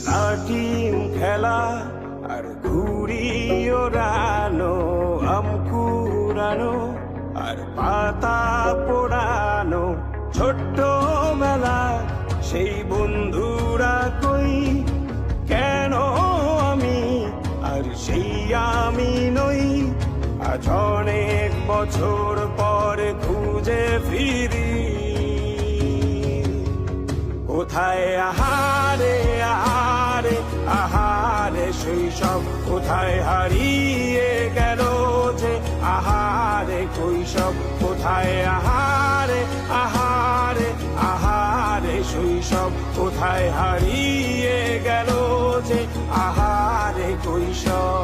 লাটিম খেলা আর ঘুড়ি ওড়ানো, আম কুড়ানো আর পাতা পোড়ানো, ছোট্ট বেলা সেই বন্ধুরা কই, কেন আমি আর সেই আমি নই। আজ অনেক বছর পরে খুঁজে ফিরি, কোথায় আহারে আহারে আহারে শৈশব, কোথায় হারিয়ে গেল যে আহারে কৈশব, কোথায় আহারে আহারে আহারে শৈশব, কোথায় হারিয়ে গেল যে আহারে কৈশব।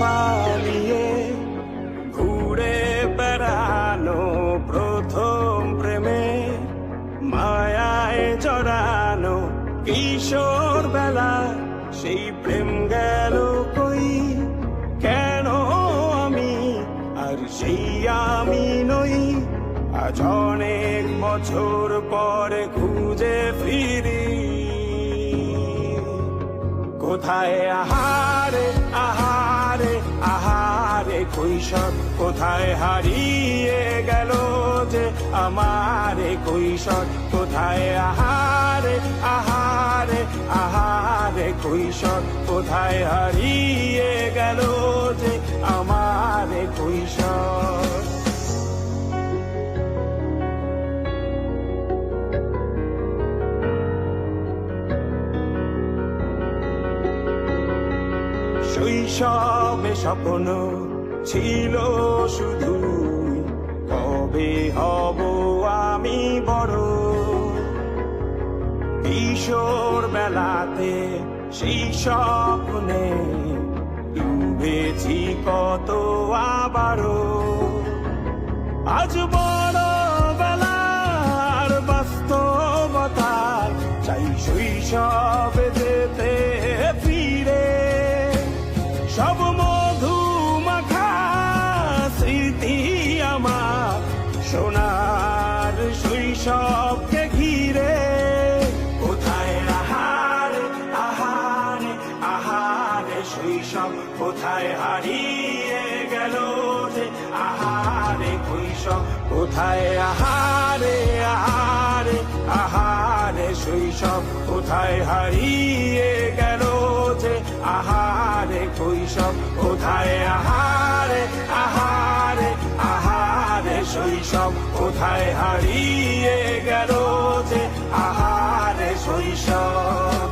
পালিয়ে ঘুরে বেড়ানো, প্রথম প্রেমে মায়ায় জড়ানো, কিশোর বেলা সেই প্রেম গেল কই, কেন আমি আর সেই আমি নই। আজ অনেক বছর পরে খুঁজে ফিরি, কোথায় আহারে আহারে আহারে কৈশোর, কোথায় হারিয়ে গেল যে আমারে কৈশোর, কোথায় আহারে আহারে আহারে কৈশোর, কোথায় হারিয়ে গেল যে আমারে কৈশোর। শৈশবে স্বপ্ন ছিল শুধু, কবে হব আমি বড়। কিশোর বেলাতে সেই স্বপ্নে ডুবেছি কত আবারও, আজ বড় বেলার বাস্তবতার চাই শৈশবে যেতে ফিরে। সব মধু মাখা স্মৃতি আমার সোনার শৈশবকে ঘিরে, কোথায় আহারে আহারে আহারে শৈশব, কোথায় হারিয়ে গেল যে আহারে কৈশোর, কোথায় আহারে আহারে আহারে শৈশব, কোথায় হারিয়ে গেল যে আহারে কৈশোর, কোথায় আহারে আহারে আহারে শৈশব, কোথায় হারিয়ে গেল যে আহারে শৈশব।